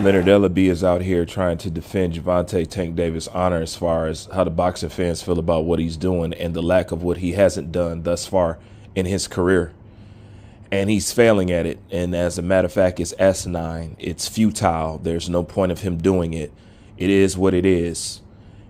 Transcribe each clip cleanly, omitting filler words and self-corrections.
Leonard Ellerbe is out here trying to defend Gervonta Tank Davis' honor as far as how the boxing fans feel about what he's doing and the lack of what he hasn't done thus far in his career. And he's failing at it. And as a matter of fact, it's asinine. It's futile. There's no point of him doing it. It is what it is.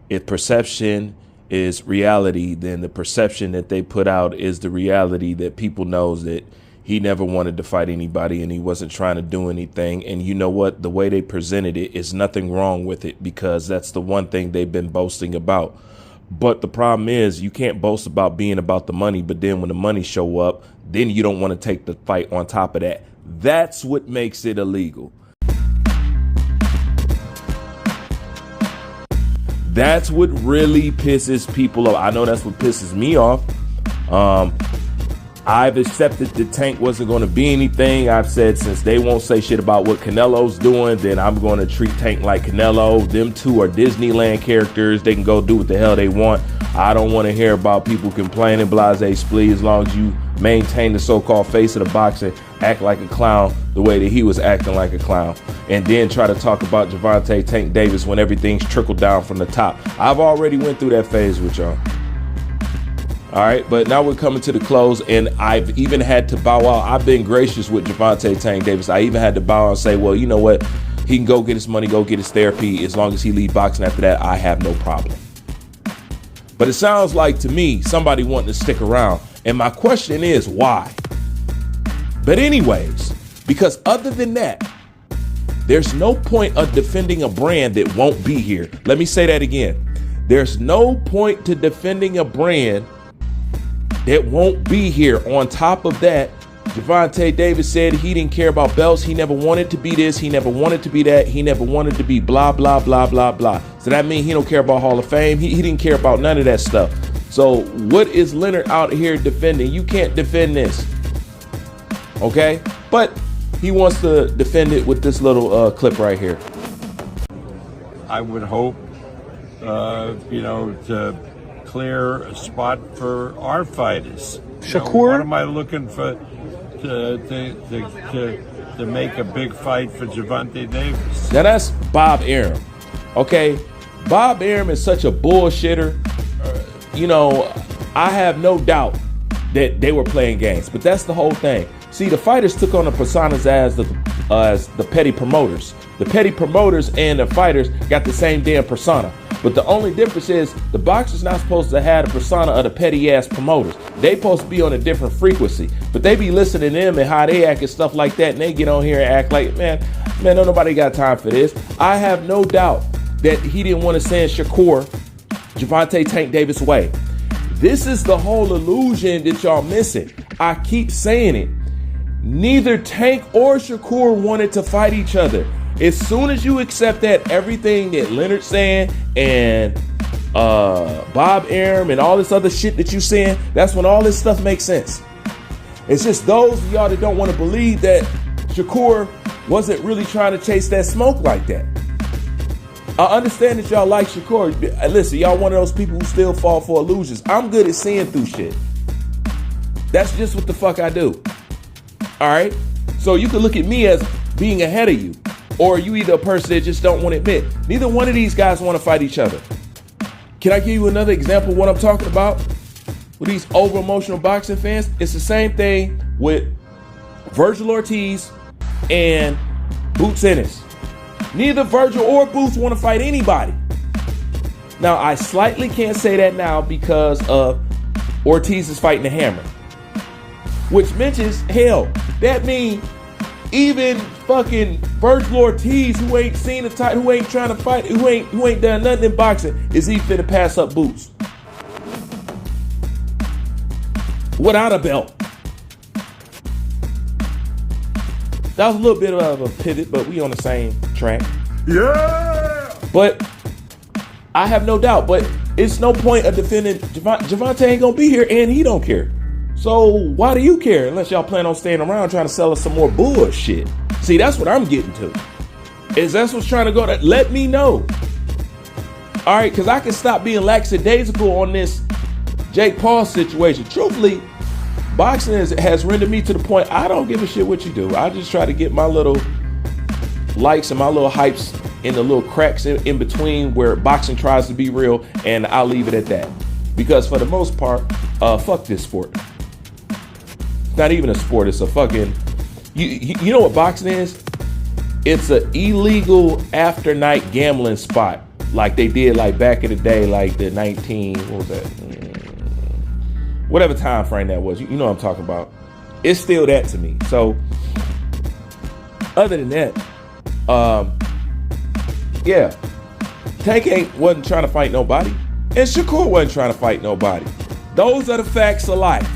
If perception is reality, then the perception that they put out is the reality that people knows that he never wanted to fight anybody and he wasn't trying to do anything. And you know what? The way they presented it is nothing wrong with it, because that's the one thing they've been boasting about. But the problem is you can't boast about being about the money, but then when the money show up, then you don't want to take the fight on top of that. That's what makes it illegal. That's what really pisses people off. I know that's what pisses me off. I've accepted that Tank wasn't going to be anything. I've said since they won't say shit about what Canelo's doing, then I'm going to treat Tank like Canelo. Them two are Disneyland characters. They can go do what the hell they want. I don't want to hear about people complaining, blase splee, as long as you maintain the so-called face of the boxing, act like a clown the way that he was acting like a clown, and then try to talk about Gervonta Tank Davis when everything's trickled down from the top. I've already went through that phase with y'all. All right, but now we're coming to the close, and I've even had to bow out. I've been gracious with Gervonta Tank Davis. I even had to bow out and say, well, you know what? He can go get his money, go get his therapy. As long as he leave boxing after that, I have no problem. But it sounds like to me somebody wanting to stick around. And my question is why? But anyways, because other than that, there's no point of defending a brand that won't be here. Let me say that again. There's no point to defending a brand that won't be here. On top of that, Gervonta Davis said he didn't care about belts. He never wanted to be this. He never wanted to be that. He never wanted to be blah, blah, blah, blah, blah. So that means he don't care about Hall of Fame. He didn't care about none of that stuff. So what is Leonard out here defending? You can't defend this. Okay? But he wants to defend it with this little clip right here. I would hope, to clear a spot for our fighters. Shakur? What am I looking for to make a big fight for Gervonta Davis? Now that's Bob Arum. Okay? Bob Arum is such a bullshitter. I have no doubt that they were playing games, but that's the whole thing. See, the fighters took on the personas as the petty promoters. The petty promoters and the fighters got the same damn persona. But the only difference is the boxer's not supposed to have the persona of the petty ass promoters. They supposed to be on a different frequency. But they be listening to them and how they act and stuff like that, and they get on here and act like, man, don't nobody got time for this. I have no doubt that he didn't want to send Gervonta Tank Davis away. This is the whole illusion that y'all missing. I keep saying it. Neither Tank or Shakur wanted to fight each other. As soon as you accept that, everything that Leonard's saying and Bob Arum and all this other shit that you saying, that's when all this stuff makes sense. It's just those of y'all that don't want to believe that Shakur wasn't really trying to chase that smoke like that. I understand that y'all like Shakur. Listen, y'all one of those people who still fall for illusions. I'm good at seeing through shit. That's just what the fuck I do. All right? So you can look at me as being ahead of you, or you either a person that just don't want to admit. Neither one of these guys want to fight each other. Can I give you another example of what I'm talking about? With these over-emotional boxing fans, it's the same thing with Virgil Ortiz and Boots Ennis. Neither Virgil or Boots want to fight anybody. Now, I slightly can't say that now because of Ortiz is fighting the Hammer. Which mentions, hell, that means even fucking Virgil Ortiz, who ain't seen a title, who ain't trying to fight, who ain't done nothing in boxing, is he finna pass up Boots without a belt. That was a little bit of a pivot, but we on the same track. Yeah! But I have no doubt, but it's no point of defending Gervonta ain't gonna be here, and he don't care. So why do you care unless y'all plan on staying around trying to sell us some more bullshit? See, that's what I'm getting to. Is that's what's trying to go to? Let me know. All right, because I can stop being lackadaisical on this Jake Paul situation. Truthfully, boxing has rendered me to the point I don't give a shit what you do. I just try to get my little likes and my little hypes in the little cracks in between where boxing tries to be real, and I'll leave it at that. Because for the most part, fuck this sport. It's not even a sport. It's a fucking, you know what boxing is? It's an illegal after night gambling spot. Like they did like back in the day, like the what was that? Whatever time frame that was. You know what I'm talking about. It's still that to me. So other than that, yeah, Tank wasn't trying to fight nobody, and Shakur wasn't trying to fight nobody. Those are the facts of life.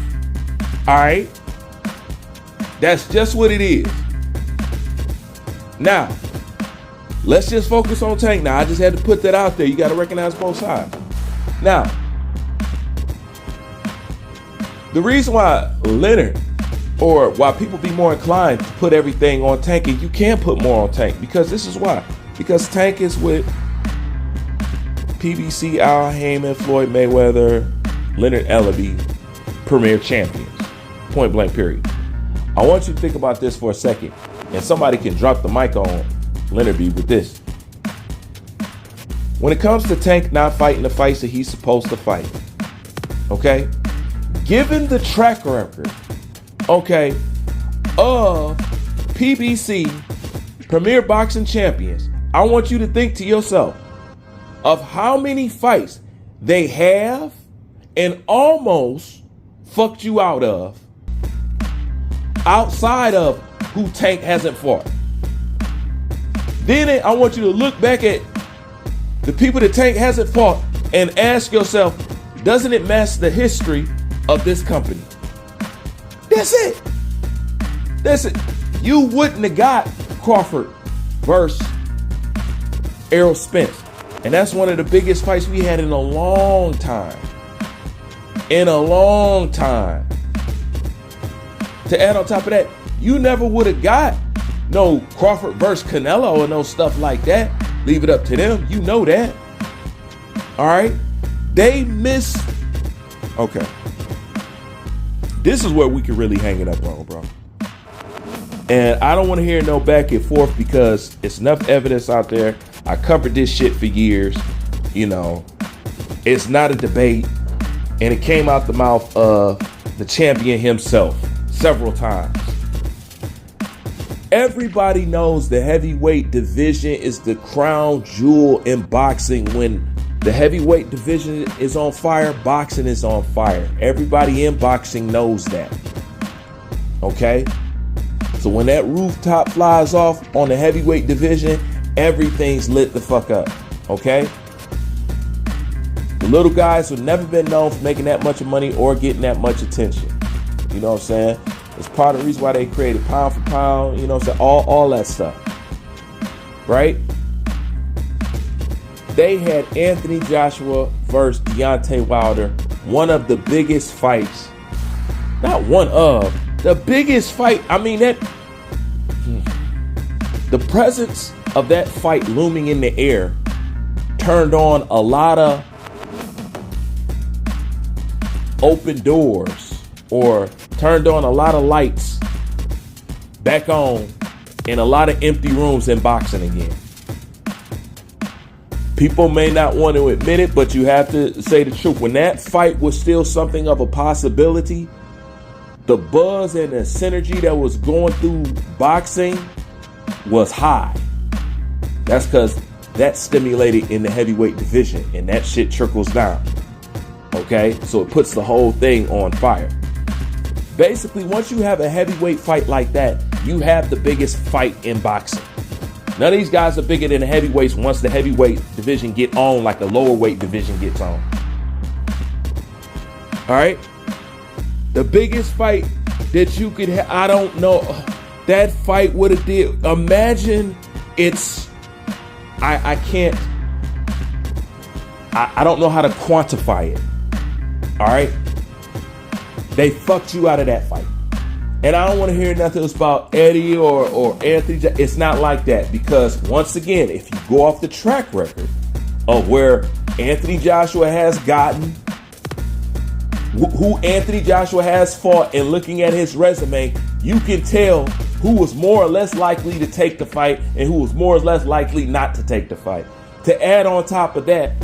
All right, that's just what it is. Now, let's just focus on Tank. Now, I just had to put that out there. You got to recognize both sides. Now, the reason why Leonard, or why people be more inclined to put everything on Tank, and you can put more on Tank, because this is why. Because Tank is with PBC, Al Heyman, Floyd Mayweather, Leonard Ellerbe, premier champions. Point blank, period. I want you to think about this for a second, and somebody can drop the mic on Leonard with this. When it comes to Tank not fighting the fights that he's supposed to fight, okay, given the track record, okay, of PBC, Premier Boxing Champions, I want you to think to yourself of how many fights they have and almost fucked you out of outside of who Tank hasn't fought. Then I want you to look back at the people that Tank hasn't fought and ask yourself, doesn't it match the history of this company? That's it. That's it. You wouldn't have got Crawford versus Errol Spence. And that's one of the biggest fights we had in a long time. In a long time. To add on top of that, you never would have got no Crawford versus Canelo or no stuff like that. Leave it up to them. You know that. All right? They missed. Okay. This is where we can really hang it up on, bro. And I don't want to hear no back and forth, because it's enough evidence out there. I covered this shit for years. You know, it's not a debate. And it came out the mouth of the champion himself several times. Everybody knows the heavyweight division is the crown jewel in boxing. When the heavyweight division is on fire, boxing is on fire. Everybody in boxing knows that. Okay? So when that rooftop flies off on the heavyweight division, everything's lit the fuck up. Okay? The little guys who've never been known for making that much money or getting that much attention. You know what I'm saying? It's part of the reason why they created pound for pound, you know what I'm saying? All that stuff. Right? They had Anthony Joshua versus Deontay Wilder, one of the biggest fights. Not one of, the biggest fight. I mean, the presence of that fight looming in the air turned on a lot of open doors, or turned on a lot of lights back on in a lot of empty rooms in boxing again. People may not want to admit it, but you have to say the truth. When that fight was still something of a possibility, the buzz and the synergy that was going through boxing was high. That's because that stimulated in the heavyweight division, and that shit trickles down. Okay? So it puts the whole thing on fire. Basically, once you have a heavyweight fight like that, you have the biggest fight in boxing. None of these guys are bigger than the heavyweights once the heavyweight division get on like the lower weight division gets on. All right? The biggest fight that you could have, I don't know, that fight would have did. Imagine it's, I can't, I don't know how to quantify it. All right? They fucked you out of that fight. And I don't want to hear nothing about Eddie or Anthony. It's not like that, because once again, if you go off the track record of where Anthony Joshua has gotten, who Anthony Joshua has fought, and looking at his resume, you can tell who was more or less likely to take the fight and who was more or less likely not to take the fight. To add on top of that,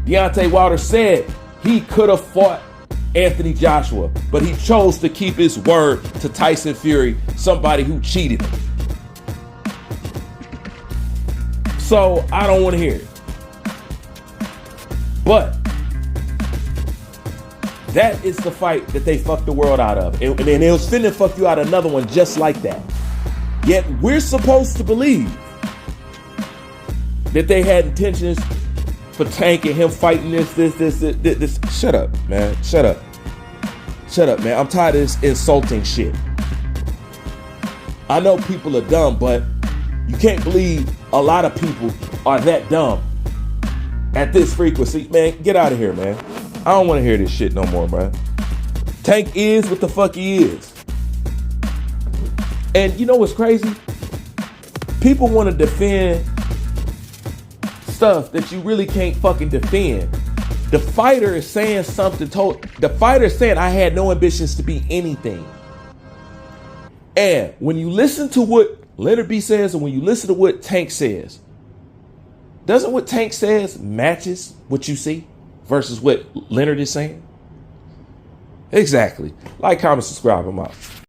Deontay Wilder said he could have fought Anthony Joshua, but he chose to keep his word to Tyson Fury, somebody who cheated him. So I don't want to hear it. But that is the fight that they fucked the world out of. And it was finna fuck you out another one just like that. Yet we're supposed to believe that they had intentions for Tank and him fighting this. Shut up, man. Shut up. Shut up, man. I'm tired of this insulting shit. I know people are dumb, but you can't believe a lot of people are that dumb at this frequency. Man, get out of here, man. I don't want to hear this shit no more, man. Tank is what the fuck he is. And you know what's crazy? People want to defend stuff that you really can't fucking defend. The fighter is saying something the fighter is saying, I had no ambitions to be anything. And when you listen to what Leonard says and when you listen to what Tank says, doesn't what Tank says matches what you see versus what Leonard is saying? Exactly. Like, comment, subscribe. I'm out.